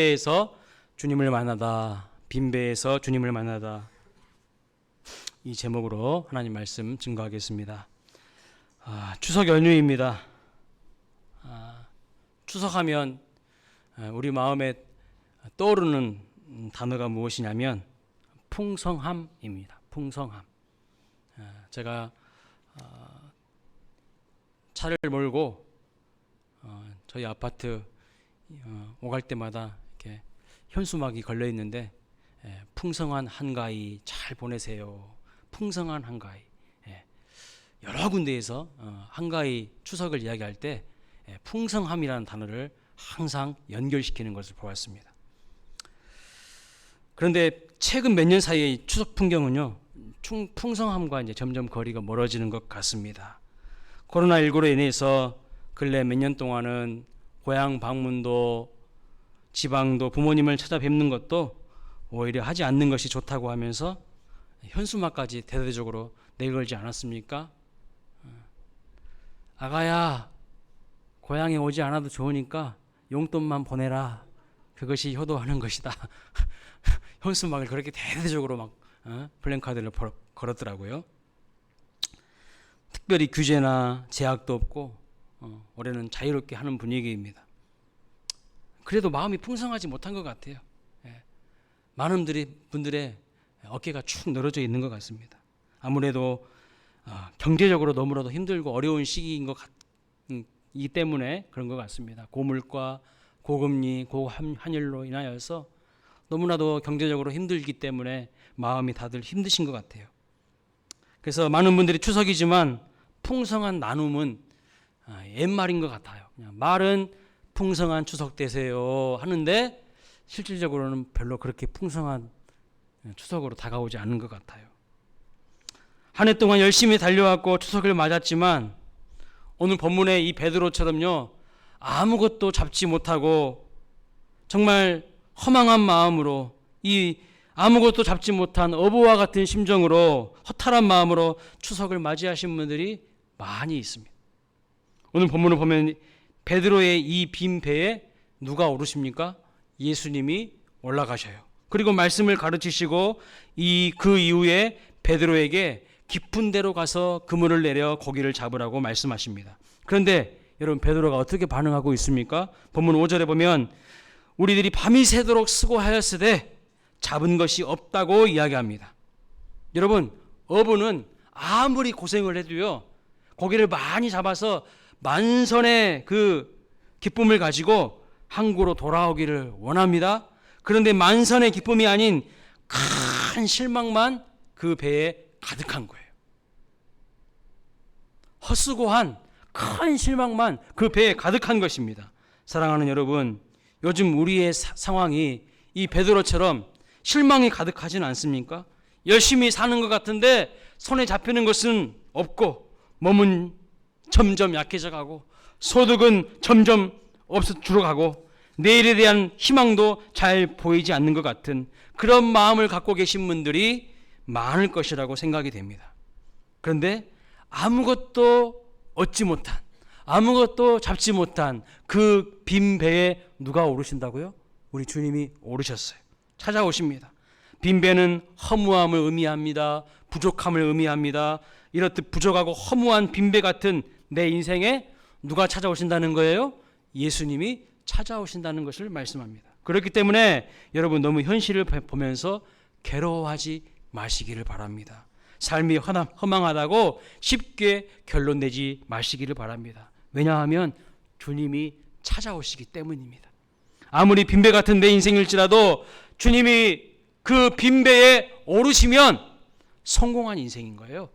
빈배에서 주님을 만나다. 빈배에서 주님을 만나다. 이 제목으로 하나님 말씀 증거하겠습니다. 추석 연휴입니다. 추석하면 우리 마음에 떠오르는 단어가 무엇이냐면 풍성함입니다. 풍성함. 제가 차를 몰고 저희 아파트 오갈 때마다 이렇게 현수막이 걸려 있는데 풍성한 한가위 잘 보내세요. 풍성한 한가위. 여러 군데에서 한가위 추석을 이야기할 때 풍성함이라는 단어를 항상 연결시키는 것을 보았습니다. 그런데 최근 몇 년 사이의 추석 풍경은요, 풍성함과 이제 점점 거리가 멀어지는 것 같습니다. 코로나19로 인해서 근래 몇 년 동안은 고향 방문도 지방도 부모님을 찾아뵙는 것도 오히려 하지 않는 것이 좋다고 하면서 현수막까지 대대적으로 내걸지 않았습니까? 아가야, 고향에 오지 않아도 좋으니까 용돈만 보내라. 그것이 효도하는 것이다. 현수막을 그렇게 대대적으로 막 플랜카드를 걸었더라고요. 특별히 규제나 제약도 없고 올해는 자유롭게 하는 분위기입니다. 그래도 마음이 풍성하지 못한 것 같아요. 많은 분들의 어깨가 축 늘어져 있는 것 같습니다. 아무래도 경제적으로 너무나도 힘들고 어려운 시기인 이기 때문에 그런 것 같습니다. 고물가, 고금리, 고환율로 인하여서 너무나도 경제적으로 힘들기 때문에 마음이 다들 힘드신 것 같아요. 그래서 많은 분들이 추석이지만 풍성한 나눔은 옛말인 것 같아요. 그냥 말은 풍성한 추석 되세요 하는데 실질적으로는 별로 그렇게 풍성한 추석으로 다가오지 않는 것 같아요. 한 해 동안 열심히 달려왔고 추석을 맞았지만 오늘 본문의 이 베드로처럼요, 아무것도 잡지 못하고 정말 허망한 마음으로, 이 아무것도 잡지 못한 어부와 같은 심정으로, 허탈한 마음으로 추석을 맞이하신 분들이 많이 있습니다. 오늘 본문을 보면 베드로의 이 빈 배에 누가 오르십니까? 예수님이 올라가셔요. 그리고 말씀을 가르치시고 그 이후에 베드로에게 깊은 데로 가서 그물을 내려 고기를 잡으라고 말씀하십니다. 그런데 여러분, 베드로가 어떻게 반응하고 있습니까? 본문 5절에 보면 우리들이 밤이 새도록 수고하였으되 잡은 것이 없다고 이야기합니다. 여러분, 어부는 아무리 고생을 해도요, 고기를 많이 잡아서 만선의 그 기쁨을 가지고 항구로 돌아오기를 원합니다. 그런데 만선의 기쁨이 아닌 큰 실망만 그 배에 가득한 거예요. 헛수고한 큰 실망만 그 배에 가득한 것입니다. 사랑하는 여러분, 요즘 우리의 상황이 이 베드로처럼 실망이 가득하지는 않습니까? 열심히 사는 것 같은데 손에 잡히는 것은 없고 몸은 점점 약해져 가고 소득은 점점 줄어가고 내일에 대한 희망도 잘 보이지 않는 것 같은 그런 마음을 갖고 계신 분들이 많을 것이라고 생각이 됩니다. 그런데 아무것도 얻지 못한, 아무것도 잡지 못한 그 빈 배에 누가 오르신다고요? 우리 주님이 오르셨어요. 찾아오십니다. 빈 배는 허무함을 의미합니다. 부족함을 의미합니다. 이렇듯 부족하고 허무한 빈 배 같은 내 인생에 누가 찾아오신다는 거예요? 예수님이 찾아오신다는 것을 말씀합니다. 그렇기 때문에 여러분, 너무 현실을 보면서 괴로워하지 마시기를 바랍니다. 삶이 허망하다고 쉽게 결론 내지 마시기를 바랍니다. 왜냐하면 주님이 찾아오시기 때문입니다. 아무리 빈배 같은 내 인생일지라도 주님이 그 빈배에 오르시면 성공한 인생인 거예요.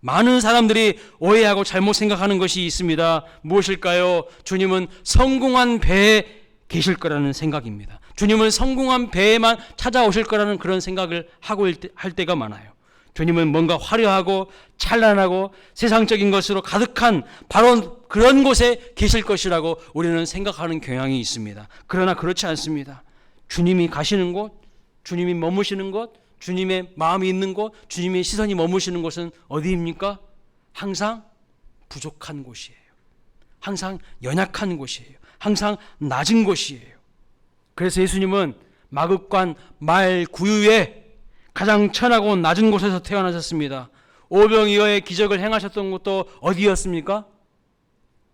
많은 사람들이 오해하고 잘못 생각하는 것이 있습니다. 무엇일까요? 주님은 성공한 배에 계실 거라는 생각입니다. 주님은 성공한 배에만 찾아오실 거라는 그런 생각을 하고 할 때가 많아요. 주님은 뭔가 화려하고 찬란하고 세상적인 것으로 가득한 바로 그런 곳에 계실 것이라고 우리는 생각하는 경향이 있습니다. 그러나 그렇지 않습니다. 주님이 가시는 곳, 주님이 머무시는 곳, 주님의 마음이 있는 곳, 주님의 시선이 머무시는 곳은 어디입니까? 항상 부족한 곳이에요. 항상 연약한 곳이에요. 항상 낮은 곳이에요. 그래서 예수님은 마극관 말구유에 가장 천하고 낮은 곳에서 태어나셨습니다. 오병이어의 기적을 행하셨던 곳도 어디였습니까?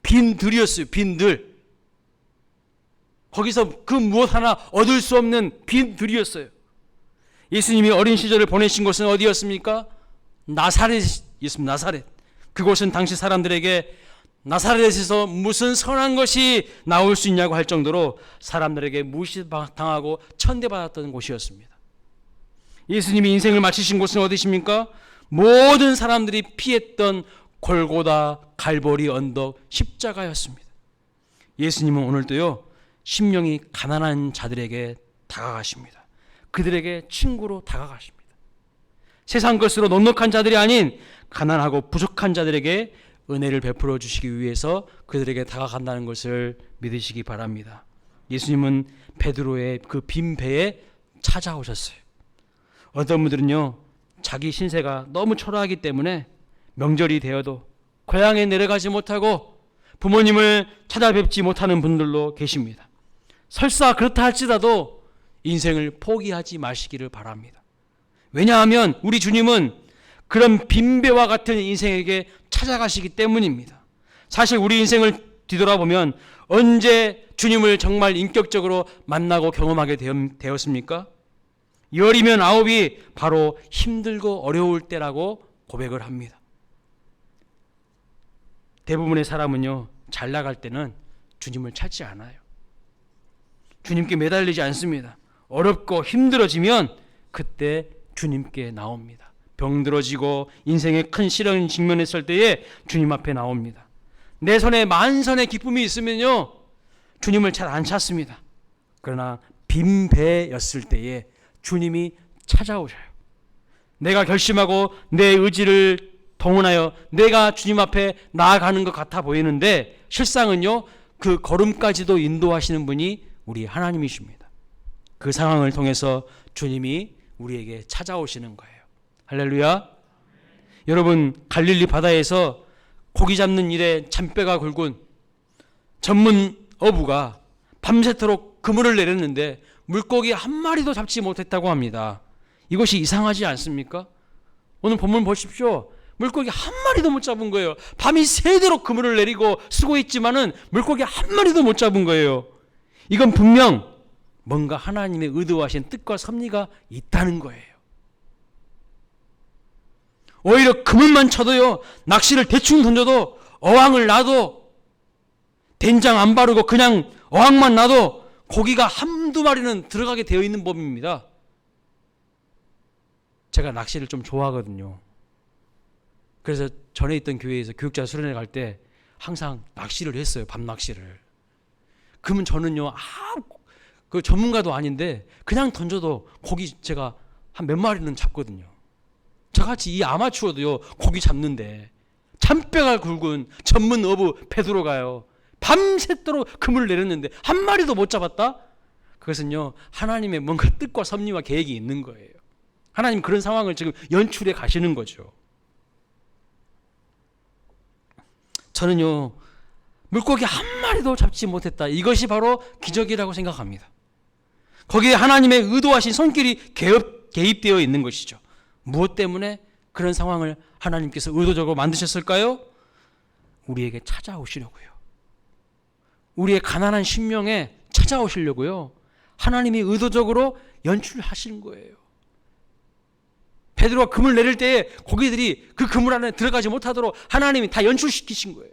빈들이었어요. 빈들. 거기서 그 무엇 하나 얻을 수 없는 빈들이었어요. 예수님이 어린 시절을 보내신 곳은 어디였습니까? 나사렛이었습니다. 나사렛. 그곳은 당시 사람들에게 나사렛에서 무슨 선한 것이 나올 수 있냐고 할 정도로 사람들에게 무시당하고 천대받았던 곳이었습니다. 예수님이 인생을 마치신 곳은 어디십니까? 모든 사람들이 피했던 골고다 갈보리 언덕 십자가였습니다. 예수님은 오늘도요, 심령이 가난한 자들에게 다가가십니다. 그들에게 친구로 다가가십니다. 세상 것으로 넉넉한 자들이 아닌 가난하고 부족한 자들에게 은혜를 베풀어 주시기 위해서 그들에게 다가간다는 것을 믿으시기 바랍니다. 예수님은 베드로의 그 빈 배에 찾아오셨어요. 어떤 분들은요, 자기 신세가 너무 초라하기 때문에 명절이 되어도 고향에 내려가지 못하고 부모님을 찾아뵙지 못하는 분들도 계십니다. 설사 그렇다 할지라도 인생을 포기하지 마시기를 바랍니다. 왜냐하면 우리 주님은 그런 빈배와 같은 인생에게 찾아가시기 때문입니다. 사실 우리 인생을 뒤돌아보면 언제 주님을 정말 인격적으로 만나고 경험하게 되었습니까? 열이면 아홉이 바로 힘들고 어려울 때라고 고백을 합니다. 대부분의 사람은요, 잘 나갈 때는 주님을 찾지 않아요. 주님께 매달리지 않습니다. 어렵고 힘들어지면 그때 주님께 나옵니다. 병들어지고 인생에 큰 시련을 직면했을 때에 주님 앞에 나옵니다. 내 손에 만선의 기쁨이 있으면요, 주님을 잘 안 찾습니다. 그러나 빈 배였을 때에 주님이 찾아오셔요. 내가 결심하고 내 의지를 동원하여 내가 주님 앞에 나아가는 것 같아 보이는데 실상은요, 그 걸음까지도 인도하시는 분이 우리 하나님이십니다. 그 상황을 통해서 주님이 우리에게 찾아오시는 거예요. 할렐루야. 여러분, 갈릴리 바다에서 고기 잡는 일에 잔뼈가 굵은 전문 어부가 밤새도록 그물을 내렸는데 물고기 한 마리도 잡지 못했다고 합니다. 이것이 이상하지 않습니까? 오늘 본문 보십시오. 물고기 한 마리도 못 잡은 거예요. 밤이 새도록 그물을 내리고 쓰고 있지만은 물고기 한 마리도 못 잡은 거예요. 이건 분명 뭔가 하나님의 의도하신 뜻과 섭리가 있다는 거예요. 오히려 그물만 쳐도요, 낚시를 대충 던져도 어항을 놔도 된장 안 바르고 그냥 어항만 놔도 고기가 한두 마리는 들어가게 되어 있는 법입니다. 제가 낚시를 좀 좋아하거든요. 그래서 전에 있던 교회에서 교육자 수련회 갈 때 항상 낚시를 했어요. 밤 낚시를. 그러면 저는요, 그 전문가도 아닌데 그냥 던져도 고기 제가 한 몇 마리는 잡거든요. 저같이 이 아마추어도요, 고기 잡는데 잔뼈가 굵은 전문 어부 베드로가요, 밤새도록 그물을 내렸는데 한 마리도 못 잡았다? 그것은요, 하나님의 뭔가 뜻과 섭리와 계획이 있는 거예요. 하나님 그런 상황을 지금 연출해 가시는 거죠. 저는요, 물고기 한 마리도 잡지 못했다, 이것이 바로 기적이라고 생각합니다. 거기에 하나님의 의도하신 손길이 개입되어 있는 것이죠. 무엇 때문에 그런 상황을 하나님께서 의도적으로 만드셨을까요? 우리에게 찾아오시려고요. 우리의 가난한 심령에 찾아오시려고요. 하나님이 의도적으로 연출하신 거예요. 베드로가 그물 내릴 때에 고기들이 그 그물 안에 들어가지 못하도록 하나님이 다 연출시키신 거예요.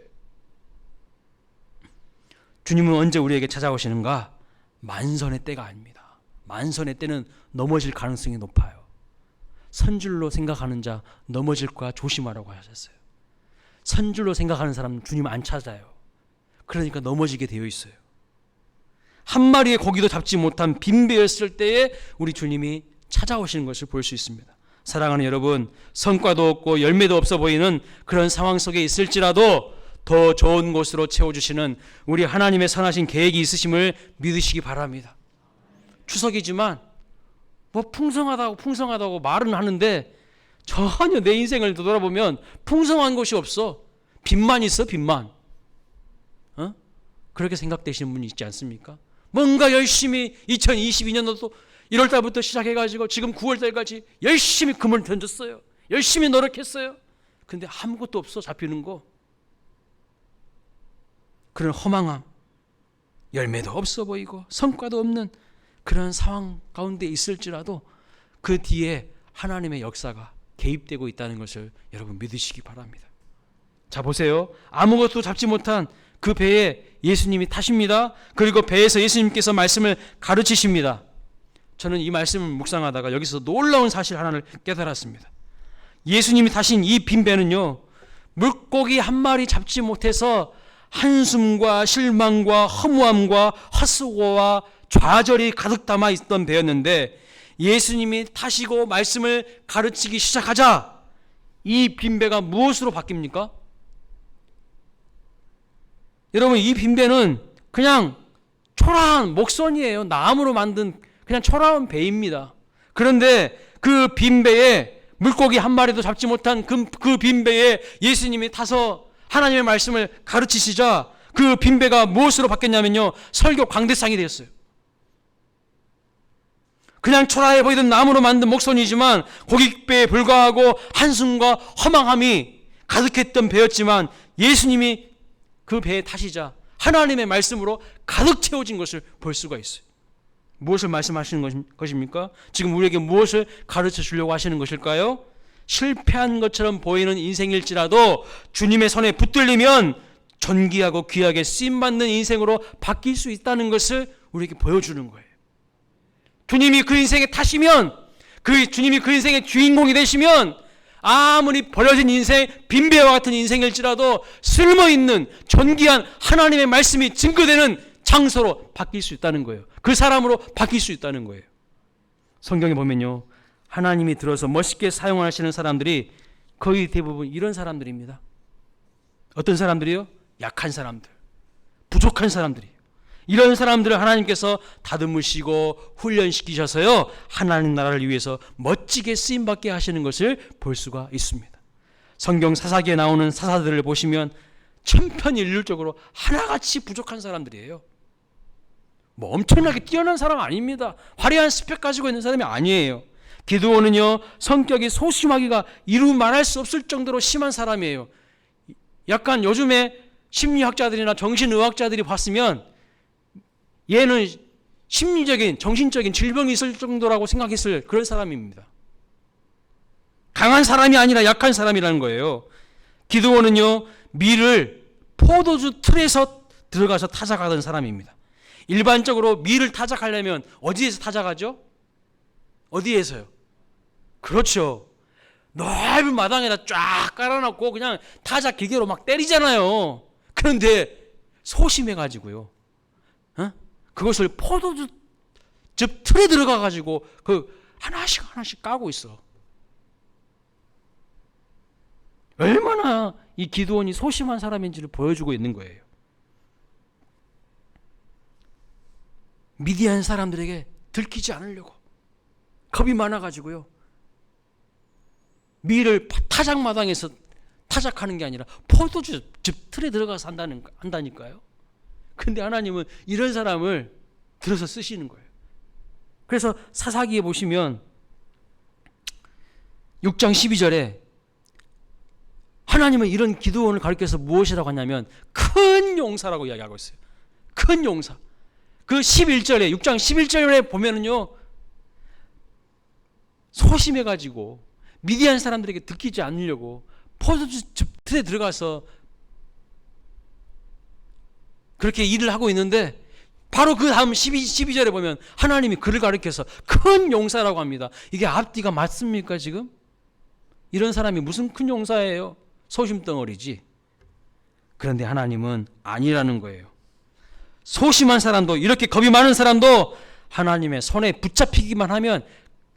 주님은 언제 우리에게 찾아오시는가? 만선의 때가 아닙니다. 만선의 때는 넘어질 가능성이 높아요. 선줄로 생각하는 자 넘어질까 조심하라고 하셨어요. 선줄로 생각하는 사람은 주님 안 찾아요. 그러니까 넘어지게 되어 있어요. 한 마리의 고기도 잡지 못한 빈배였을 때에 우리 주님이 찾아오시는 것을 볼 수 있습니다. 사랑하는 여러분, 성과도 없고 열매도 없어 보이는 그런 상황 속에 있을지라도 더 좋은 곳으로 채워주시는 우리 하나님의 선하신 계획이 있으심을 믿으시기 바랍니다. 추석이지만 뭐 풍성하다고 말은 하는데 전혀 내 인생을 돌아보면 풍성한 것이 없어. 빚만 있어, 빚만. 그렇게 생각되시는 분이 있지 않습니까? 뭔가 열심히 2022년도도 1월달부터 시작해가지고 지금 9월달까지 열심히 금을 던졌어요. 열심히 노력했어요. 근데 아무것도 없어. 잡히는 거. 그런 허망함, 열매도 없어 보이고 성과도 없는 그런 상황 가운데 있을지라도 그 뒤에 하나님의 역사가 개입되고 있다는 것을 여러분 믿으시기 바랍니다. 자, 보세요. 아무것도 잡지 못한 그 배에 예수님이 타십니다. 그리고 배에서 예수님께서 말씀을 가르치십니다. 저는 이 말씀을 묵상하다가 여기서 놀라운 사실 하나를 깨달았습니다. 예수님이 타신 이 빈 배는요, 물고기 한 마리 잡지 못해서 한숨과 실망과 허무함과 헛수고와 좌절이 가득 담아 있던 배였는데, 예수님이 타시고 말씀을 가르치기 시작하자 이 빈배가 무엇으로 바뀝니까? 여러분, 이 빈배는 그냥 초라한 목선이에요. 나무로 만든 그냥 초라한 배입니다. 그런데 그 빈배에 물고기 한 마리도 잡지 못한 그 빈배에 예수님이 타서 하나님의 말씀을 가르치시자 그 빈배가 무엇으로 바뀌었냐면요, 설교 광대상이 되었어요. 그냥 초라해 보이던 나무로 만든 목선이지만 고깃배에 불과하고 한숨과 허망함이 가득했던 배였지만 예수님이 그 배에 타시자 하나님의 말씀으로 가득 채워진 것을 볼 수가 있어요. 무엇을 말씀하시는 것입니까? 지금 우리에게 무엇을 가르쳐 주려고 하시는 것일까요? 실패한 것처럼 보이는 인생일지라도 주님의 손에 붙들리면 존귀하고 귀하게 쓰임받는 인생으로 바뀔 수 있다는 것을 우리에게 보여주는 거예요. 주님이 그 인생에 타시면, 주님이 그 인생의 주인공이 되시면 아무리 버려진 인생, 빈배와 같은 인생일지라도 쓸모있는 존귀한 하나님의 말씀이 증거되는 장소로 바뀔 수 있다는 거예요. 그 사람으로 바뀔 수 있다는 거예요. 성경에 보면요, 하나님이 들어서 멋있게 사용하시는 사람들이 거의 대부분 이런 사람들입니다. 어떤 사람들이요? 약한 사람들, 부족한 사람들이에요. 이런 사람들을 하나님께서 다듬으시고 훈련시키셔서요, 하나님 나라를 위해서 멋지게 쓰임받게 하시는 것을 볼 수가 있습니다. 성경 사사기에 나오는 사사들을 보시면 천편일률적으로 하나같이 부족한 사람들이에요. 뭐 엄청나게 뛰어난 사람 아닙니다. 화려한 스펙 가지고 있는 사람이 아니에요. 기드온은요, 성격이 소심하기가 이루 말할 수 없을 정도로 심한 사람이에요. 약간 요즘에 심리학자들이나 정신의학자들이 봤으면 얘는 심리적인, 정신적인 질병이 있을 정도라고 생각했을 그런 사람입니다. 강한 사람이 아니라 약한 사람이라는 거예요. 기드온은요, 밀을 포도주 틀에서 들어가서 타작하던 사람입니다. 일반적으로 밀을 타작하려면 어디에서 타작하죠? 어디에서요? 그렇죠. 넓은 마당에다 쫙 깔아놓고 그냥 타작 기계로 막 때리잖아요. 그런데 소심해가지고요, 그것을 포도즙 틀에 들어가가지고 그 하나씩 까고 있어. 얼마나 이 기드온이 소심한 사람인지를 보여주고 있는 거예요. 미디안 사람들에게 들키지 않으려고 겁이 많아가지고요, 밀을 타작마당에서 타작하는 게 아니라 포도즙 틀에 들어가서 한다니까요. 근데 하나님은 이런 사람을 들어서 쓰시는 거예요. 그래서 사사기에 보시면 6장 12절에 하나님은 이런 기드온을 가리켜서 무엇이라고 하냐면 큰 용사라고 이야기하고 있어요. 큰 용사. 그 11절에, 6장 11절에 보면은요, 소심해가지고 미디안 사람들에게 들키지 않으려고 포도즙 틀에 들어가서 그렇게 일을 하고 있는데, 바로 그 다음 12절에 보면 하나님이 그를 가리켜서 큰 용사라고 합니다. 이게 앞뒤가 맞습니까 지금? 이런 사람이 무슨 큰 용사예요? 소심덩어리지. 그런데 하나님은 아니라는 거예요. 소심한 사람도, 이렇게 겁이 많은 사람도 하나님의 손에 붙잡히기만 하면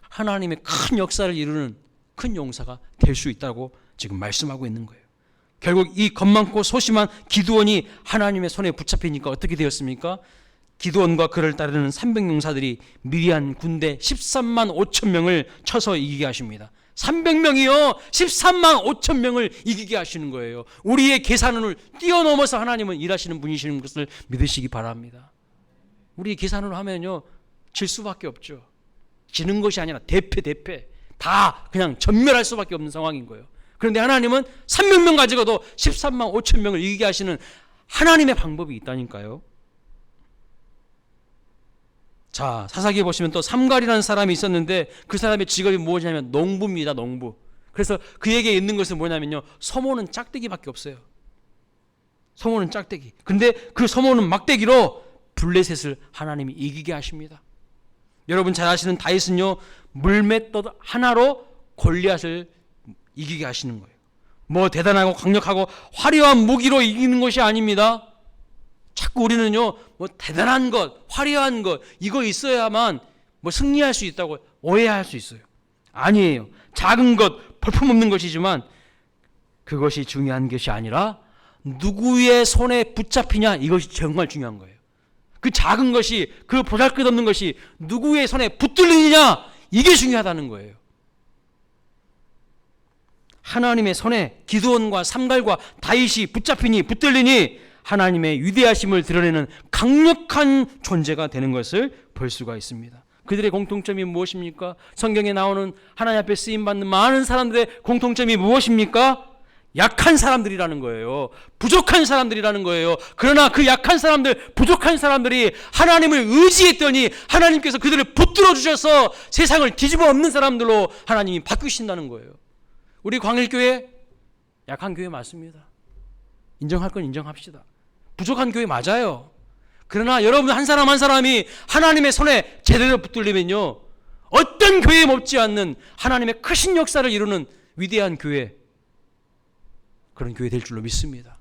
하나님의 큰 역사를 이루는 큰 용사가 될 수 있다고 지금 말씀하고 있는 거예요. 결국 이 겁 많고 소심한 기드온이 하나님의 손에 붙잡히니까 어떻게 되었습니까? 기드온과 그를 따르는 300용사들이 미디안 군대 13만 5천 명을 쳐서 이기게 하십니다. 300명이요 13만 5천 명을 이기게 하시는 거예요. 우리의 계산을 뛰어넘어서 하나님은 일하시는 분이시는 것을 믿으시기 바랍니다. 우리 계산으로 하면요 질 수밖에 없죠. 지는 것이 아니라 대패 다 그냥 전멸할 수밖에 없는 상황인 거예요. 그런데 하나님은 300명 가지고도 13만 5천 명을 이기게 하시는 하나님의 방법이 있다니까요. 자, 사사기에 보시면 또 삼갈이라는 사람이 있었는데 그 사람의 직업이 무엇이냐면 농부입니다. 농부. 그래서 그에게 있는 것은 뭐냐면요, 소모는 짝대기밖에 없어요. 소모는 짝대기. 근데 그 소모는 막대기로 블레셋을 하나님이 이기게 하십니다. 여러분 잘 아시는 다윗은요, 물맷돌 하나로 골리앗을 이기게 하시는 거예요. 뭐 대단하고 강력하고 화려한 무기로 이기는 것이 아닙니다. 자꾸 우리는요, 뭐 대단한 것, 화려한 것, 이거 있어야만 뭐 승리할 수 있다고 오해할 수 있어요. 아니에요. 작은 것, 볼품없는 것이지만 그것이 중요한 것이 아니라 누구의 손에 붙잡히냐, 이것이 정말 중요한 거예요. 그 작은 것이, 그 보잘것없는 것이 누구의 손에 붙들리느냐, 이게 중요하다는 거예요. 하나님의 손에 기드온과 삼갈과 다윗이 붙잡히니 붙들리니 하나님의 위대하심을 드러내는 강력한 존재가 되는 것을 볼 수가 있습니다. 그들의 공통점이 무엇입니까? 성경에 나오는 하나님 앞에 쓰임받는 많은 사람들의 공통점이 무엇입니까? 약한 사람들이라는 거예요. 부족한 사람들이라는 거예요. 그러나 그 약한 사람들, 부족한 사람들이 하나님을 의지했더니 하나님께서 그들을 붙들어 주셔서 세상을 뒤집어 엎는 사람들로 하나님이 바꾸신다는 거예요. 우리 광일교회 약한 교회 맞습니다. 인정할 건 인정합시다. 부족한 교회 맞아요. 그러나 여러분 한 사람 한 사람이 하나님의 손에 제대로 붙들리면요, 어떤 교회에 못지 않는 하나님의 크신 역사를 이루는 위대한 교회, 그런 교회 될 줄로 믿습니다.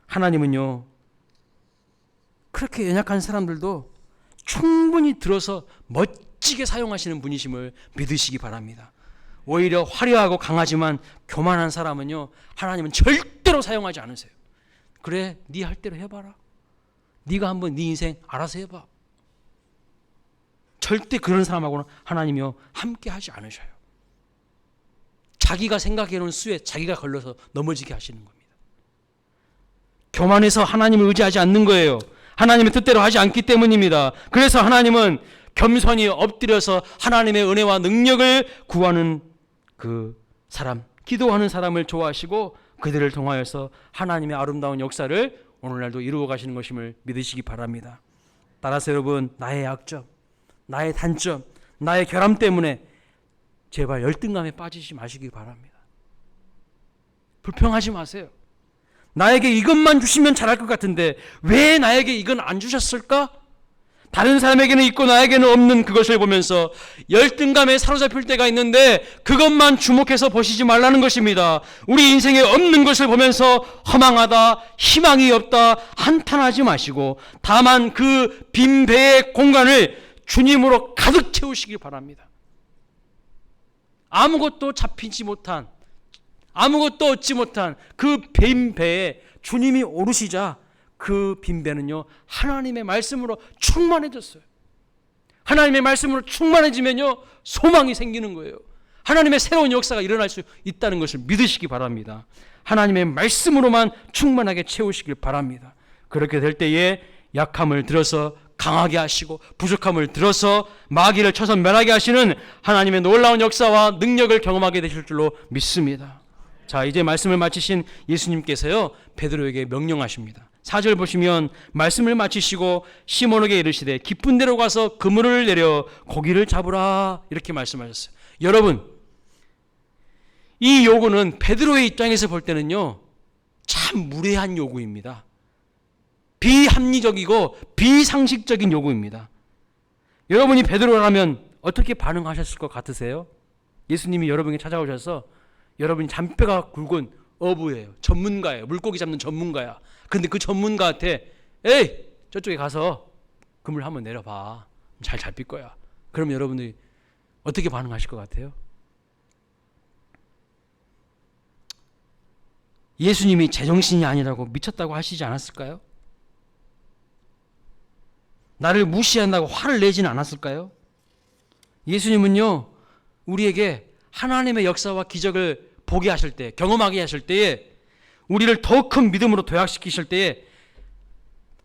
하나님은요, 그렇게 연약한 사람들도 충분히 들어서 멋지게 사용하시는 분이심을 믿으시기 바랍니다. 오히려 화려하고 강하지만 교만한 사람은요, 하나님은 절대로 사용하지 않으세요. 그래, 네 할 대로 해봐라. 네가 한번 네 인생 알아서 해봐. 절대 그런 사람하고는 하나님이요 함께 하지 않으셔요. 자기가 생각해놓은 수에 자기가 걸려서 넘어지게 하시는 겁니다. 교만해서 하나님을 의지하지 않는 거예요. 하나님의 뜻대로 하지 않기 때문입니다. 그래서 하나님은 겸손히 엎드려서 하나님의 은혜와 능력을 구하는 그 사람, 기도하는 사람을 좋아하시고 그들을 통하여서 하나님의 아름다운 역사를 오늘날도 이루어 가시는 것임을 믿으시기 바랍니다. 따라서 여러분, 나의 약점, 나의 단점, 나의 결함 때문에 제발 열등감에 빠지지 마시기 바랍니다. 불평하지 마세요. 나에게 이것만 주시면 잘할 것 같은데 왜 나에게 이건 안 주셨을까? 다른 사람에게는 있고 나에게는 없는 그것을 보면서 열등감에 사로잡힐 때가 있는데 그것만 주목해서 보시지 말라는 것입니다. 우리 인생에 없는 것을 보면서 허망하다, 희망이 없다 한탄하지 마시고 다만 그 빈 배의 공간을 주님으로 가득 채우시길 바랍니다. 아무것도 잡히지 못한, 아무것도 얻지 못한 그 빈 배에 주님이 오르시자 그 빈배는요 하나님의 말씀으로 충만해졌어요. 하나님의 말씀으로 충만해지면요 소망이 생기는 거예요. 하나님의 새로운 역사가 일어날 수 있다는 것을 믿으시기 바랍니다. 하나님의 말씀으로만 충만하게 채우시길 바랍니다. 그렇게 될 때에 약함을 들어서 강하게 하시고 부족함을 들어서 마귀를 쳐서 멸하게 하시는 하나님의 놀라운 역사와 능력을 경험하게 되실 줄로 믿습니다. 자, 이제 말씀을 마치신 예수님께서요 베드로에게 명령하십니다. 4절 보시면 말씀을 마치시고 시몬에게 이르시되 깊은 데로 가서 그물을 내려 고기를 잡으라 이렇게 말씀하셨어요. 여러분, 이 요구는 베드로의 입장에서 볼 때는요 참 무례한 요구입니다. 비합리적이고 비상식적인 요구입니다. 여러분이 베드로라면 어떻게 반응하셨을 것 같으세요? 예수님이 여러분에게 찾아오셔서 여러분이 잔뼈가 굵은 어부예요. 전문가예요. 물고기 잡는 전문가야. 근데 그 전문가한테 에이 저쪽에 가서 그물 한번 내려봐. 잘 잡힐 거야. 그럼 여러분들이 어떻게 반응하실 것 같아요? 예수님이 제정신이 아니라고 미쳤다고 하시지 않았을까요? 나를 무시한다고 화를 내지는 않았을까요? 예수님은요 우리에게 하나님의 역사와 기적을 보게 하실 때, 경험하게 하실 때에 우리를 더 큰 믿음으로 도약시키실 때에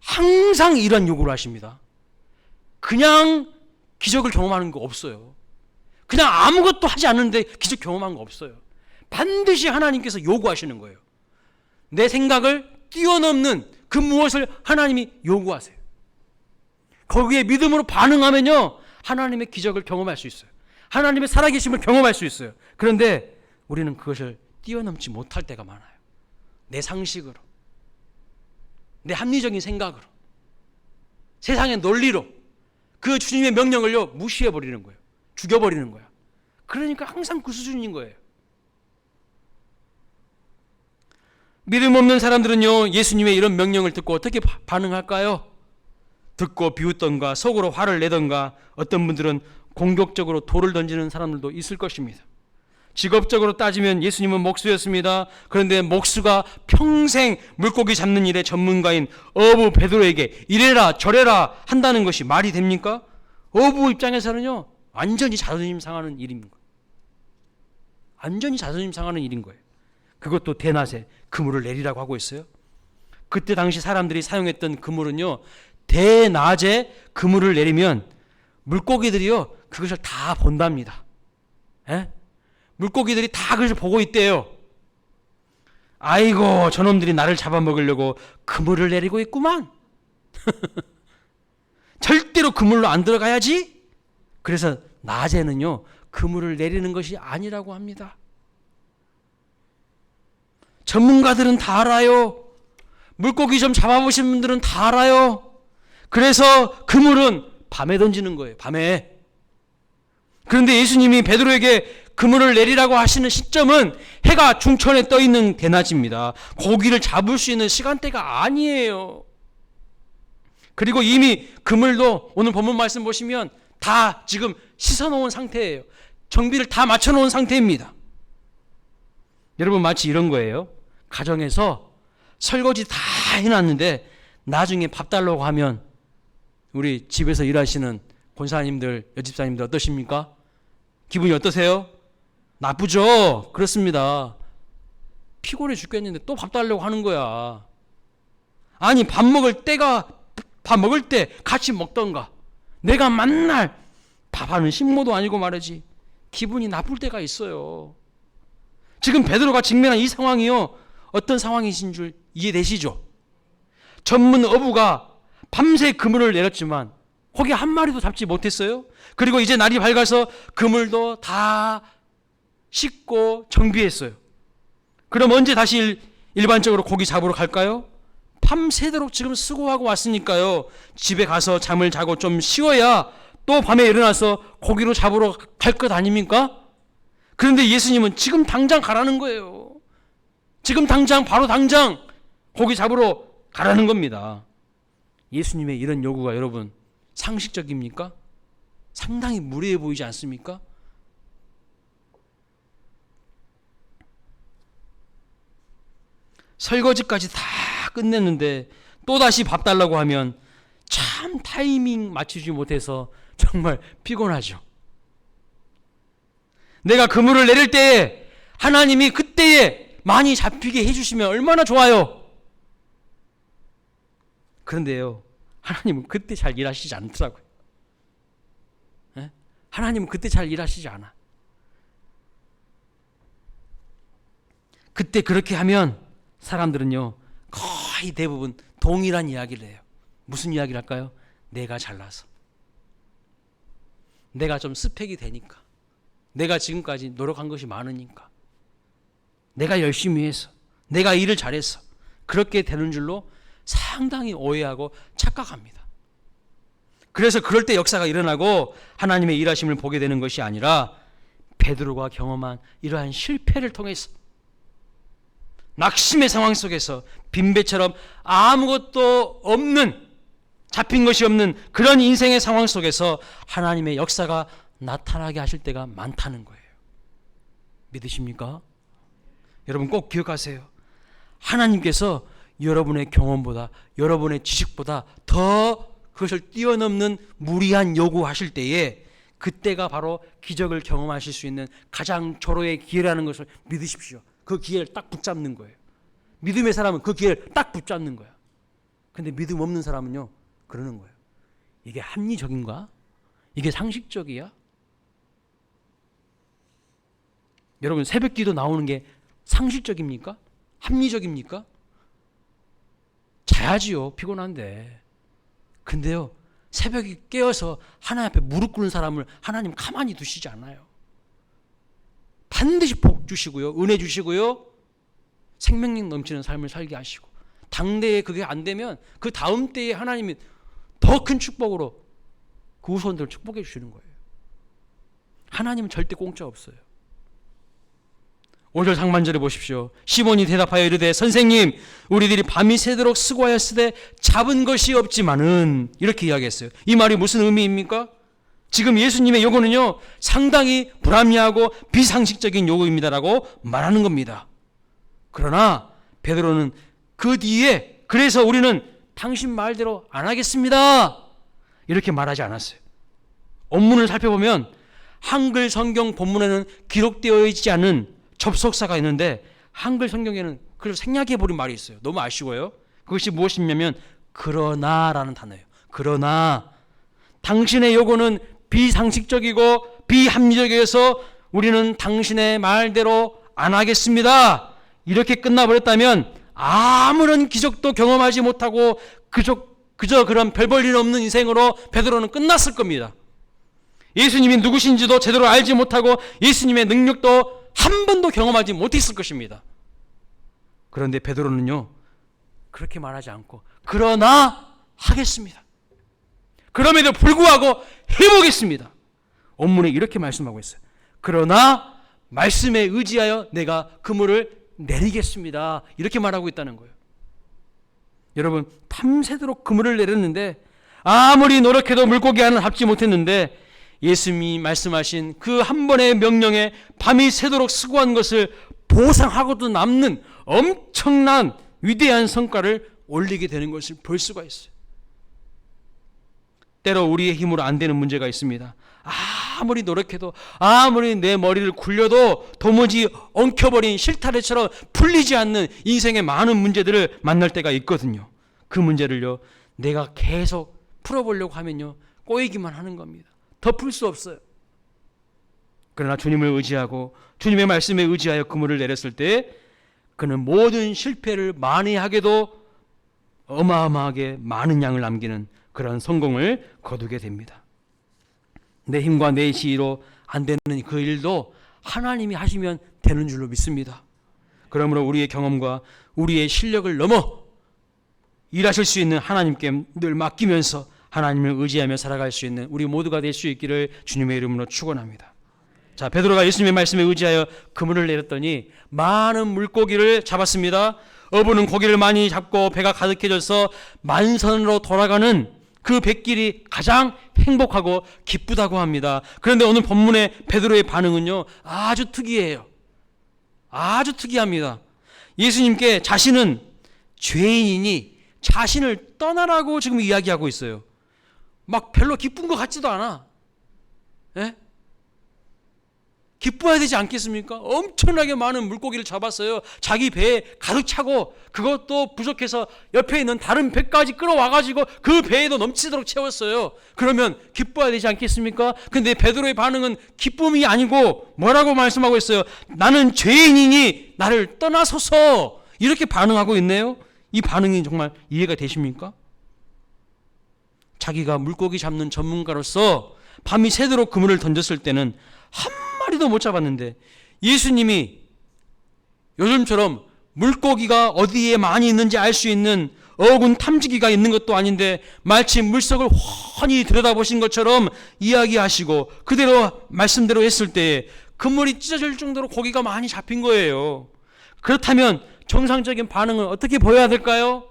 항상 이런 요구를 하십니다. 그냥 기적을 경험하는 거 없어요. 그냥 아무것도 하지 않는데 기적 경험한 거 없어요. 반드시 하나님께서 요구하시는 거예요. 내 생각을 뛰어넘는 그 무엇을 하나님이 요구하세요. 거기에 믿음으로 반응하면요, 하나님의 기적을 경험할 수 있어요. 하나님의 살아계심을 경험할 수 있어요. 그런데 우리는 그것을 뛰어넘지 못할 때가 많아요. 내 상식으로, 내 합리적인 생각으로, 세상의 논리로 그 주님의 명령을요 무시해버리는 거예요. 죽여버리는 거야. 그러니까 항상 그 수준인 거예요. 믿음 없는 사람들은요, 예수님의 이런 명령을 듣고 어떻게 반응할까요? 듣고 비웃던가 속으로 화를 내던가, 어떤 분들은 공격적으로 돌을 던지는 사람들도 있을 것입니다. 직업적으로 따지면 예수님은 목수였습니다. 그런데 목수가 평생 물고기 잡는 일의 전문가인 어부 베드로에게 이래라 저래라 한다는 것이 말이 됩니까? 어부 입장에서는요, 완전히 자존심 상하는 일인 거예요. 완전히 자존심 상하는 일인 거예요. 그것도 대낮에 그물을 내리라고 하고 있어요. 그때 당시 사람들이 사용했던 그물은요, 대낮에 그물을 내리면 물고기들이요 그것을 다 본답니다. 에? 물고기들이 다 그것을 보고 있대요. 아이고, 저놈들이 나를 잡아먹으려고 그물을 내리고 있구만. 절대로 그물로 안 들어가야지. 그래서 낮에는요 그물을 내리는 것이 아니라고 합니다. 전문가들은 다 알아요. 물고기 좀 잡아보신 분들은 다 알아요. 그래서 그물은 밤에 던지는 거예요. 밤에. 그런데 예수님이 베드로에게 그물을 내리라고 하시는 시점은 해가 중천에 떠 있는 대낮입니다. 고기를 잡을 수 있는 시간대가 아니에요. 그리고 이미 그물도 오늘 본문 말씀 보시면 다 지금 씻어놓은 상태예요. 정비를 다 맞춰놓은 상태입니다. 여러분, 마치 이런 거예요. 가정에서 설거지 다 해놨는데 나중에 밥 달라고 하면 우리 집에서 일하시는 권사님들, 여집사님들 어떠십니까? 기분이 어떠세요? 나쁘죠? 그렇습니다. 피곤해 죽겠는데 또 밥 달라고 하는 거야. 아니, 밥 먹을 때 같이 먹던가. 내가 맨날 밥하는 신모도 아니고 말이지. 기분이 나쁠 때가 있어요. 지금 베드로가 직면한 이 상황이요, 어떤 상황이신 줄 이해되시죠? 전문 어부가 밤새 그물을 내렸지만 고기 한 마리도 잡지 못했어요. 그리고 이제 날이 밝아서 그물도 다 씻고 정비했어요. 그럼 언제 다시 일반적으로 고기 잡으러 갈까요? 밤새도록 지금 수고하고 왔으니까요, 집에 가서 잠을 자고 좀 쉬어야 또 밤에 일어나서 고기로 잡으러 갈 것 아닙니까? 그런데 예수님은 지금 당장 가라는 거예요. 지금 당장, 바로 당장 고기 잡으러 가라는 겁니다. 예수님의 이런 요구가 여러분 상식적입니까? 상당히 무례해 보이지 않습니까? 설거지까지 다 끝냈는데 또다시 밥 달라고 하면 참 타이밍 맞추지 못해서 정말 피곤하죠. 내가 그물을 내릴 때에 하나님이 그때에 많이 잡히게 해주시면 얼마나 좋아요. 그런데요, 하나님은 그때 잘 일하시지 않더라고요. 네? 하나님은 그때 잘 일하시지 않아. 그때 그렇게 하면 사람들은요 거의 대부분 동일한 이야기를 해요. 무슨 이야기를 할까요? 내가 잘나서, 내가 좀 스펙이 되니까, 내가 지금까지 노력한 것이 많으니까, 내가 열심히 해서, 내가 일을 잘해서 그렇게 되는 줄로 상당히 오해하고 착각합니다. 그래서 그럴 때 역사가 일어나고 하나님의 일하심을 보게 되는 것이 아니라 베드로가 경험한 이러한 실패를 통해서, 낙심의 상황 속에서 빈배처럼 아무것도 없는, 잡힌 것이 없는 그런 인생의 상황 속에서 하나님의 역사가 나타나게 하실 때가 많다는 거예요. 믿으십니까? 여러분 꼭 기억하세요. 하나님께서 여러분의 경험보다, 여러분의 지식보다 더 그것을 뛰어넘는 무리한 요구하실 때에 그때가 바로 기적을 경험하실 수 있는 가장 절호의 기회라는 것을 믿으십시오. 그 기회를 딱 붙잡는 거예요. 믿음의 사람은 그 기회를 딱 붙잡는 거야. 근데 믿음 없는 사람은요, 그러는 거예요. 이게 합리적인가? 이게 상식적이야? 여러분, 새벽기도 나오는 게 상식적입니까? 합리적입니까? 자야지요, 피곤한데. 근데요, 새벽에 깨어서 하나님 앞에 무릎 꿇는 사람을 하나님 가만히 두시지 않아요. 반드시 복 주시고요, 은혜 주시고요, 생명력 넘치는 삶을 살게 하시고, 당대에 그게 안 되면 그 다음 때에 하나님이 더 큰 축복으로 그 후손들을 축복해 주시는 거예요. 하나님은 절대 공짜 없어요. 5절 상반절에 보십시오. 시몬이 대답하여 이르되 선생님, 우리들이 밤이 새도록 수고하였으되 잡은 것이 없지만은, 이렇게 이야기했어요. 이 말이 무슨 의미입니까? 지금 예수님의 요구는요, 상당히 불합리하고 비상식적인 요구입니다라고 말하는 겁니다. 그러나 베드로는 그 뒤에 그래서 우리는 당신 말대로 안 하겠습니다, 이렇게 말하지 않았어요. 원문을 살펴보면 한글 성경 본문에는 기록되어 있지 않은 접속사가 있는데 한글 성경에는 그걸 생략해버린 말이 있어요. 너무 아쉬워요. 그것이 무엇이냐면 그러나라는 단어예요. 그러나 당신의 요구는 비상식적이고 비합리적이어서 우리는 당신의 말대로 안 하겠습니다, 이렇게 끝나버렸다면 아무런 기적도 경험하지 못하고 그저 그런 별 볼 일 없는 인생으로 베드로는 끝났을 겁니다. 예수님이 누구신지도 제대로 알지 못하고 예수님의 능력도 한 번도 경험하지 못했을 것입니다. 그런데 베드로는요, 그렇게 말하지 않고 그러나 하겠습니다, 그럼에도 불구하고 해보겠습니다, 원문에 이렇게 말씀하고 있어요. 그러나 말씀에 의지하여 내가 그물을 내리겠습니다, 이렇게 말하고 있다는 거예요. 여러분, 밤새도록 그물을 내렸는데 아무리 노력해도 물고기 하나는 잡지 못했는데 예수님이 말씀하신 그 한 번의 명령에 밤이 새도록 수고한 것을 보상하고도 남는 엄청난 위대한 성과를 올리게 되는 것을 볼 수가 있어요. 때로 우리의 힘으로 안 되는 문제가 있습니다. 아무리 노력해도, 아무리 내 머리를 굴려도 도무지 엉켜버린 실타래처럼 풀리지 않는 인생의 많은 문제들을 만날 때가 있거든요. 그 문제를요, 내가 계속 풀어보려고 하면요, 꼬이기만 하는 겁니다. 더 풀 수 없어요. 그러나 주님을 의지하고 주님의 말씀에 의지하여 그물을 내렸을 때 그는 모든 실패를 만회하게도 어마어마하게 많은 양을 남기는 그런 성공을 거두게 됩니다. 내 힘과 내 지혜로 안 되는 그 일도 하나님이 하시면 되는 줄로 믿습니다. 그러므로 우리의 경험과 우리의 실력을 넘어 일하실 수 있는 하나님께 늘 맡기면서 하나님을 의지하며 살아갈 수 있는 우리 모두가 될 수 있기를 주님의 이름으로 축원합니다. 자, 베드로가 예수님의 말씀에 의지하여 그물을 내렸더니 많은 물고기를 잡았습니다. 어부는 고기를 많이 잡고 배가 가득해져서 만선으로 돌아가는 그 뱃길이 가장 행복하고 기쁘다고 합니다. 그런데 오늘 본문의 베드로의 반응은요, 아주 특이해요. 아주 특이합니다. 예수님께 자신은 죄인이니 자신을 떠나라고 지금 이야기하고 있어요. 막 별로 기쁜 것 같지도 않아. 예? 기뻐야 되지 않겠습니까? 엄청나게 많은 물고기를 잡았어요. 자기 배에 가득 차고 그것도 부족해서 옆에 있는 다른 배까지 끌어와가지고 그 배에도 넘치도록 채웠어요. 그러면 기뻐야 되지 않겠습니까? 근데 베드로의 반응은 기쁨이 아니고 뭐라고 말씀하고 있어요? 나는 죄인이니 나를 떠나소서, 이렇게 반응하고 있네요. 이 반응이 정말 이해가 되십니까? 자기가 물고기 잡는 전문가로서 밤이 새도록 그물을 던졌을 때는 한 마리도 못 잡았는데 예수님이 요즘처럼 물고기가 어디에 많이 있는지 알 수 있는 어군 탐지기가 있는 것도 아닌데 마치 물속을 훤히 들여다보신 것처럼 이야기하시고 그대로 말씀대로 했을 때 그물이 찢어질 정도로 고기가 많이 잡힌 거예요. 그렇다면 정상적인 반응은 어떻게 보여야 될까요?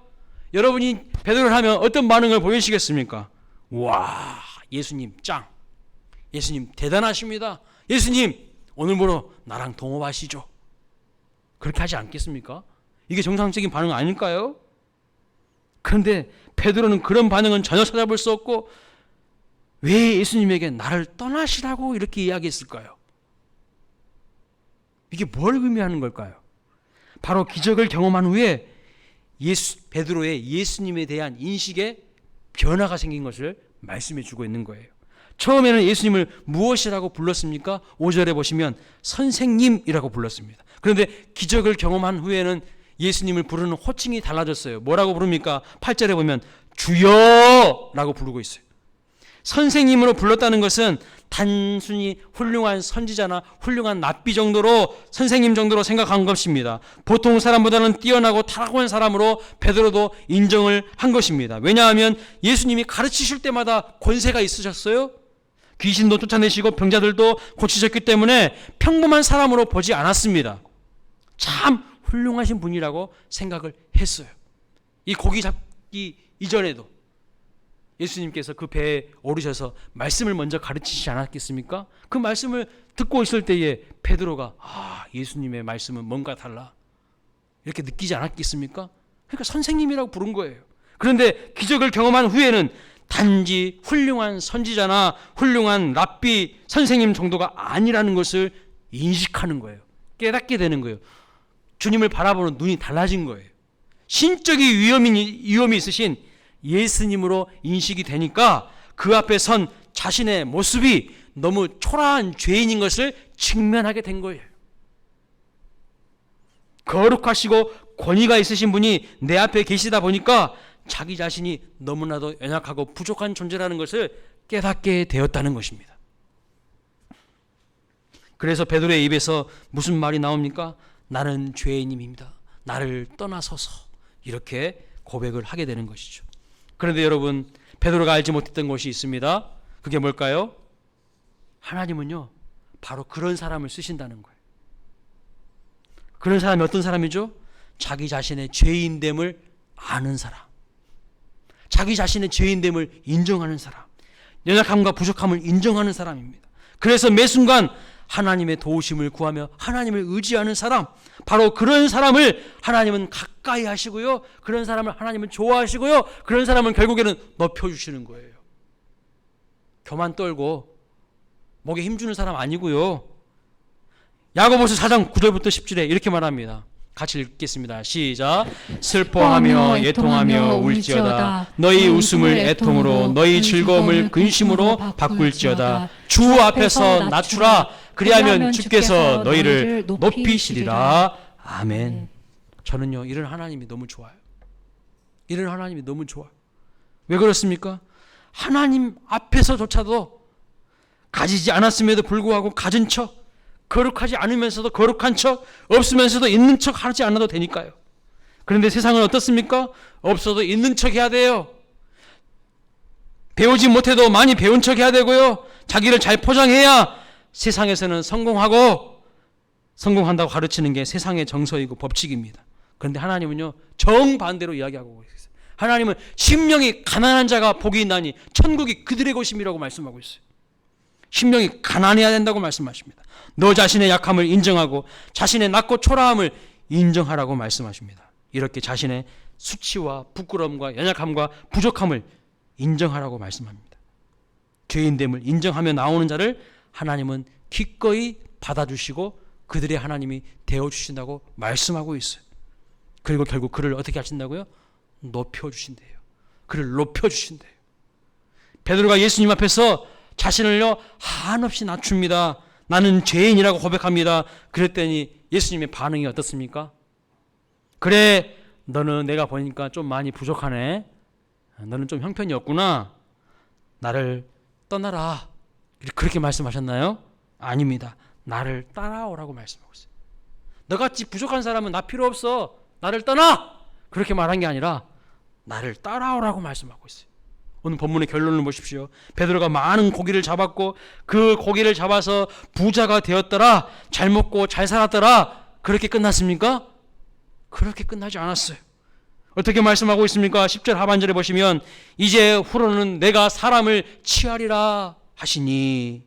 여러분이 베드로를 하면 어떤 반응을 보이시겠습니까? 와, 예수님 짱, 예수님 대단하십니다, 예수님 오늘부로 나랑 동업하시죠, 그렇게 하지 않겠습니까? 이게 정상적인 반응 아닐까요? 그런데 베드로는 그런 반응은 전혀 찾아볼 수 없고 왜 예수님에게 나를 떠나시라고 이렇게 이야기했을까요? 이게 뭘 의미하는 걸까요? 바로 기적을 경험한 후에 베드로의 예수님에 대한 인식에 변화가 생긴 것을 말씀해 주고 있는 거예요. 처음에는 예수님을 무엇이라고 불렀습니까? 5절에 보시면 선생님이라고 불렀습니다. 그런데 기적을 경험한 후에는 예수님을 부르는 호칭이 달라졌어요. 뭐라고 부릅니까? 8절에 보면 주여라고 부르고 있어요. 선생님으로 불렀다는 것은 단순히 훌륭한 선지자나 훌륭한 랍비 정도로, 선생님 정도로 생각한 것입니다. 보통 사람보다는 뛰어나고 탁월한 사람으로 베드로도 인정을 한 것입니다. 왜냐하면 예수님이 가르치실 때마다 권세가 있으셨어요. 귀신도 쫓아내시고 병자들도 고치셨기 때문에 평범한 사람으로 보지 않았습니다. 참 훌륭하신 분이라고 생각을 했어요. 이 고기 잡기 이전에도 예수님께서 그 배에 오르셔서 말씀을 먼저 가르치시지 않았겠습니까? 그 말씀을 듣고 있을 때에 베드로가 예수님의 말씀은 뭔가 달라 이렇게 느끼지 않았겠습니까? 그러니까 선생님이라고 부른 거예요. 그런데 기적을 경험한 후에는 단지 훌륭한 선지자나 훌륭한 랍비 선생님 정도가 아니라는 것을 인식하는 거예요. 깨닫게 되는 거예요. 주님을 바라보는 눈이 달라진 거예요. 신적인 위험이 있으신 예수님으로 인식이 되니까 그 앞에 선 자신의 모습이 너무 초라한 죄인인 것을 직면하게 된 거예요. 거룩하시고 권위가 있으신 분이 내 앞에 계시다 보니까 자기 자신이 너무나도 연약하고 부족한 존재라는 것을 깨닫게 되었다는 것입니다. 그래서 베드로의 입에서 무슨 말이 나옵니까? 나는 죄인입니다. 나를 떠나소서. 이렇게 고백을 하게 되는 것이죠. 그런데 여러분, 베드로가 알지 못했던 것이 있습니다. 그게 뭘까요? 하나님은요, 바로 그런 사람을 쓰신다는 거예요. 그런 사람이 어떤 사람이죠? 자기 자신의 죄인됨을 아는 사람, 자기 자신의 죄인됨을 인정하는 사람, 연약함과 부족함을 인정하는 사람입니다. 그래서 매 순간 하나님의 도우심을 구하며 하나님을 의지하는 사람, 바로 그런 사람을 하나님은 가까이 하시고요, 그런 사람을 하나님은 좋아하시고요, 그런 사람은 결국에는 높여주시는 거예요. 교만 떨고 목에 힘주는 사람 아니고요. 야고보서 4장 9절부터 10절에 이렇게 말합니다. 같이 읽겠습니다. 시작. 슬퍼하며 애통하며 울지어다. 너희 웃음을 애통으로, 너희 즐거움을 근심으로 바꿀지어다. 주 앞에서 낮추라. 그리하면 주께서 너희를 높이시리라. 아멘. 저는요, 이런 하나님이 너무 좋아요. 이런 하나님이 너무 좋아요. 왜 그렇습니까? 하나님 앞에서조차도 가지지 않았음에도 불구하고 가진 척, 거룩하지 않으면서도 거룩한 척, 없으면서도 있는 척 하지 않아도 되니까요. 그런데 세상은 어떻습니까? 없어도 있는 척 해야 돼요. 배우지 못해도 많이 배운 척 해야 되고요. 자기를 잘 포장해야 세상에서는 성공한다고 가르치는 게 세상의 정서이고 법칙입니다. 그런데 하나님은요, 정반대로 이야기하고 있어요. 하나님은 심령이 가난한 자가 복이 있나니 천국이 그들의 것임이라고 말씀하고 있어요. 심령이 가난해야 된다고 말씀하십니다. 너 자신의 약함을 인정하고 자신의 낮고 초라함을 인정하라고 말씀하십니다. 이렇게 자신의 수치와 부끄러움과 연약함과 부족함을 인정하라고 말씀합니다. 죄인됨을 인정하며 나오는 자를 하나님은 기꺼이 받아주시고 그들의 하나님이 되어주신다고 말씀하고 있어요. 그리고 결국 그를 어떻게 하신다고요? 높여주신대요. 그를 높여주신대요. 베드로가 예수님 앞에서 자신을요, 한없이 낮춥니다. 나는 죄인이라고 고백합니다. 그랬더니 예수님의 반응이 어떻습니까? 그래, 너는 내가 보니까 좀 많이 부족하네. 너는 좀 형편이 없구나. 나를 떠나라. 그렇게 말씀하셨나요? 아닙니다. 나를 따라오라고 말씀하고 있어요. 너같이 부족한 사람은 나 필요 없어. 나를 떠나! 그렇게 말한 게 아니라 나를 따라오라고 말씀하고 있어요. 오늘 본문의 결론을 보십시오. 베드로가 많은 고기를 잡았고 그 고기를 잡아서 부자가 되었더라. 잘 먹고 잘 살았더라. 그렇게 끝났습니까? 그렇게 끝나지 않았어요. 어떻게 말씀하고 있습니까? 10절 하반절에 보시면 이제 후로는 내가 사람을 취하리라 하시니,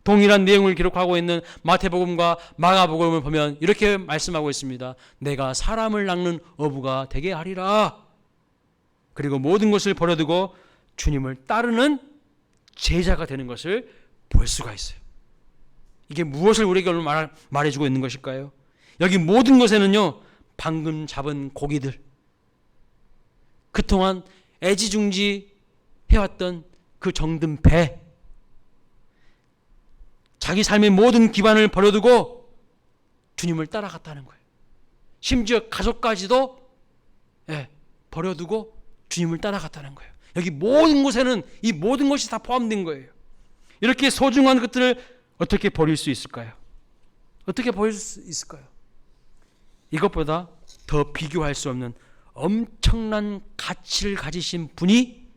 동일한 내용을 기록하고 있는 마태복음과 마가복음을 보면 이렇게 말씀하고 있습니다. 내가 사람을 낚는 어부가 되게 하리라. 그리고 모든 것을 버려두고 주님을 따르는 제자가 되는 것을 볼 수가 있어요. 이게 무엇을 우리에게 오늘 말해주고 있는 것일까요? 여기 모든 것에는요, 방금 잡은 고기들, 그동안 애지중지 해왔던 그 정든 배, 자기 삶의 모든 기반을 버려두고 주님을 따라갔다는 거예요. 심지어 가족까지도 버려두고 주님을 따라갔다는 거예요. 여기 모든 곳에는 이 모든 것이 다 포함된 거예요. 이렇게 소중한 것들을 어떻게 버릴 수 있을까요? 어떻게 버릴 수 있을까요? 이것보다 더 비교할 수 없는 엄청난 가치를 가지신 분이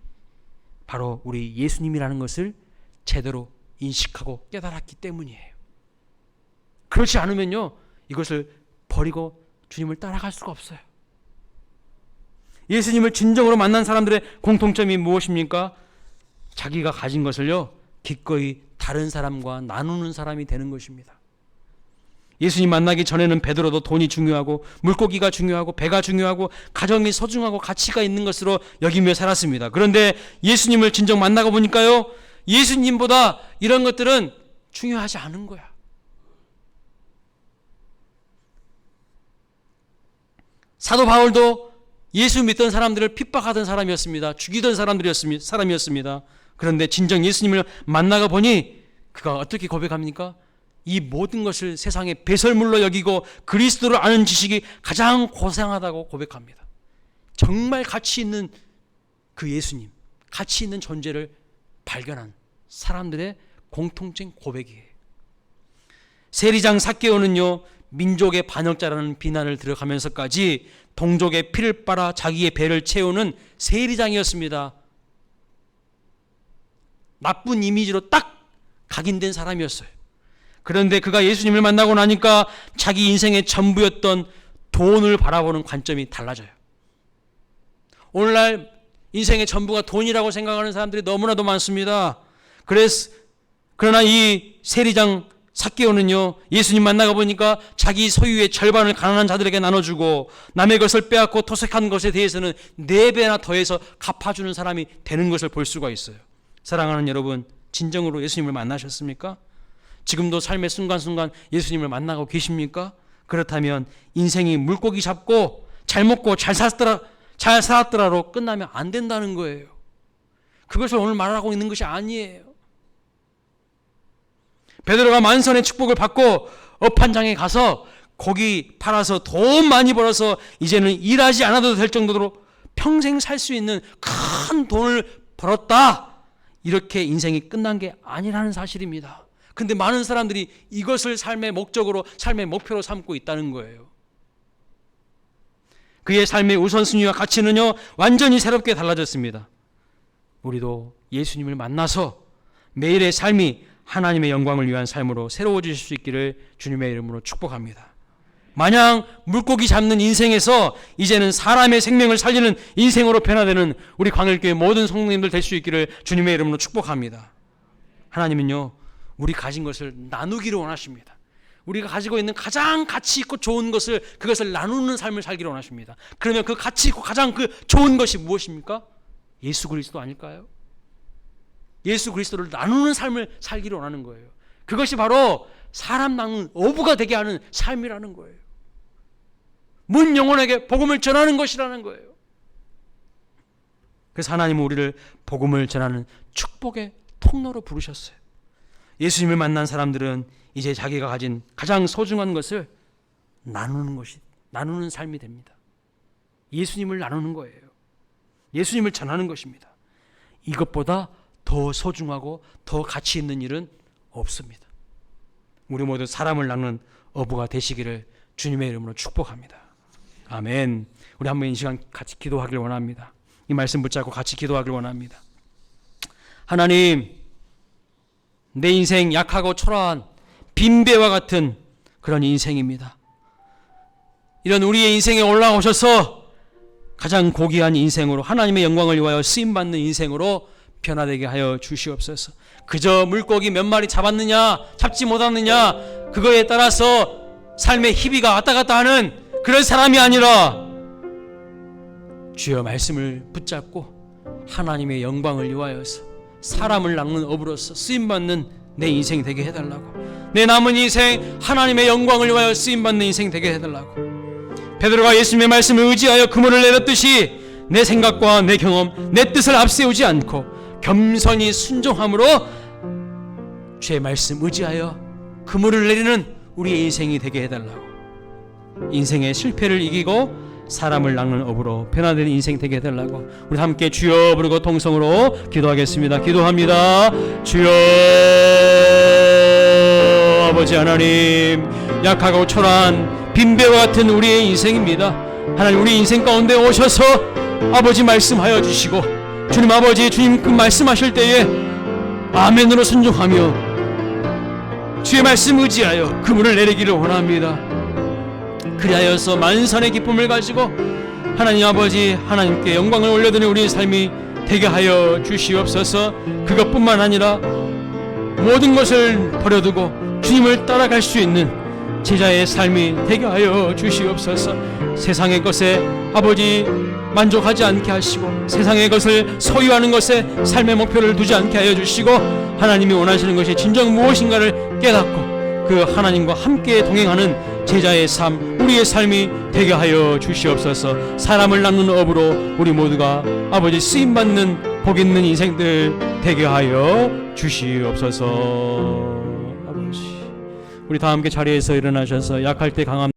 바로 우리 예수님이라는 것을 제대로 인식하고 깨달았기 때문이에요. 그렇지 않으면요, 이것을 버리고 주님을 따라갈 수가 없어요. 예수님을 진정으로 만난 사람들의 공통점이 무엇입니까? 자기가 가진 것을요, 기꺼이 다른 사람과 나누는 사람이 되는 것입니다. 예수님 만나기 전에는 베드로도 돈이 중요하고 물고기가 중요하고 배가 중요하고 가정이 소중하고 가치가 있는 것으로 여기며 살았습니다. 그런데 예수님을 진정 만나고 보니까요, 예수님보다 이런 것들은 중요하지 않은 거야. 사도 바울도 예수 믿던 사람들을 핍박하던 사람이었습니다. 죽이던 사람이었습니다. 그런데 진정 예수님을 만나고 보니 그가 어떻게 고백합니까? 이 모든 것을 세상의 배설물로 여기고 그리스도를 아는 지식이 가장 고상하다고 고백합니다. 정말 가치 있는 그 예수님, 가치 있는 존재를 발견한 사람들의 공통된 고백이에요. 세리장 삭개오는요, 민족의 반역자라는 비난을 들어가면서까지 동족의 피를 빨아 자기의 배를 채우는 세리장이었습니다. 나쁜 이미지로 딱 각인된 사람이었어요. 그런데 그가 예수님을 만나고 나니까 자기 인생의 전부였던 돈을 바라보는 관점이 달라져요. 오늘날 인생의 전부가 돈이라고 생각하는 사람들이 너무나도 많습니다. 그러나 이 세리장 삭개오는요, 예수님 만나고 보니까 자기 소유의 절반을 가난한 자들에게 나눠주고 남의 것을 빼앗고 토색한 것에 대해서는 4배나 더해서 갚아주는 사람이 되는 것을 볼 수가 있어요. 사랑하는 여러분, 진정으로 예수님을 만나셨습니까? 지금도 삶의 순간순간 예수님을 만나고 계십니까? 그렇다면 인생이 물고기 잡고 잘 먹고 잘 살았더라로 끝나면 안 된다는 거예요. 그것을 오늘 말하고 있는 것이 아니에요. 베드로가 만선의 축복을 받고 업한장에 가서 고기 팔아서 돈 많이 벌어서 이제는 일하지 않아도 될 정도로 평생 살 수 있는 큰 돈을 벌었다, 이렇게 인생이 끝난 게 아니라는 사실입니다. 근데 많은 사람들이 이것을 삶의 목적으로, 삶의 목표로 삼고 있다는 거예요. 그의 삶의 우선순위와 가치는요, 완전히 새롭게 달라졌습니다. 우리도 예수님을 만나서 매일의 삶이 하나님의 영광을 위한 삶으로 새로워질 수 있기를 주님의 이름으로 축복합니다. 마냥 물고기 잡는 인생에서 이제는 사람의 생명을 살리는 인생으로 변화되는 우리 광일교회 모든 성도님들 될 수 있기를 주님의 이름으로 축복합니다. 하나님은요, 우리 가진 것을 나누기를 원하십니다. 우리가 가지고 있는 가장 가치 있고 좋은 것을, 그것을 나누는 삶을 살기를 원하십니다. 그러면 그 가치 있고 가장 그 좋은 것이 무엇입니까? 예수 그리스도 아닐까요? 예수 그리스도를 나누는 삶을 살기를 원하는 거예요. 그것이 바로 사람 나누는 어부가 되게 하는 삶이라는 거예요. 문 영혼에게 복음을 전하는 것이라는 거예요. 그래서 하나님은 우리를 복음을 전하는 축복의 통로로 부르셨어요. 예수님을 만난 사람들은 이제 자기가 가진 가장 소중한 것을 나누는 삶이 됩니다. 예수님을 나누는 거예요. 예수님을 전하는 것입니다. 이것보다 더 소중하고 더 가치 있는 일은 없습니다. 우리 모두 사람을 나누는 어부가 되시기를 주님의 이름으로 축복합니다. 아멘. 우리 한번 이 시간 같이 기도하길 원합니다. 이 말씀 붙잡고 같이 기도하길 원합니다. 하나님, 내 인생 약하고 초라한 빈배와 같은 그런 인생입니다. 이런 우리의 인생에 올라오셔서 가장 고귀한 인생으로, 하나님의 영광을 위하여 쓰임받는 인생으로 변화되게 하여 주시옵소서. 그저 물고기 몇 마리 잡았느냐 잡지 못하느냐 그거에 따라서 삶의 희비가 왔다 갔다 하는 그런 사람이 아니라 주여 말씀을 붙잡고 하나님의 영광을 위하여서 사람을 낚는 업으로서 쓰임받는 내 인생 되게 해달라고, 내 남은 인생 하나님의 영광을 위하여 쓰임받는 인생 되게 해달라고. 베드로가 예수님의 말씀을 의지하여 그물을 내렸듯이 내 생각과 내 경험, 내 뜻을 앞세우지 않고 겸손히 순종함으로 주의 말씀 의지하여 그물을 내리는 우리의 인생이 되게 해달라고. 인생의 실패를 이기고 사람을 낚는 업으로 변화되는 인생 되게 해달라고. 우리 함께 주여 부르고 통성으로 기도하겠습니다. 기도합니다. 주여. 아버지 하나님, 약하고 초라한 빈배와 같은 우리의 인생입니다. 하나님, 우리 인생 가운데 오셔서 아버지 말씀하여 주시고, 주님 아버지, 주님 그 말씀하실 때에 아멘으로 순종하며 주의 말씀 의지하여 그물을 내리기를 원합니다. 그리하여서 만선의 기쁨을 가지고 하나님 아버지, 하나님께 영광을 올려드리는 우리의 삶이 되게 하여 주시옵소서. 그것뿐만 아니라 모든 것을 버려두고 주님을 따라갈 수 있는 제자의 삶이 되게 하여 주시옵소서. 세상의 것에 아버지 만족하지 않게 하시고, 세상의 것을 소유하는 것에 삶의 목표를 두지 않게 하여 주시고, 하나님이 원하시는 것이 진정 무엇인가를 깨닫고 그 하나님과 함께 동행하는 제자의 삶, 우리의 삶이 되게 하여 주시옵소서. 사람을 낚는 업으로 우리 모두가 아버지 쓰임받는 복 있는 인생들 되게 하여 주시옵소서. 아버지, 우리 다 함께 자리에서 일어나셔서 약할 때 강함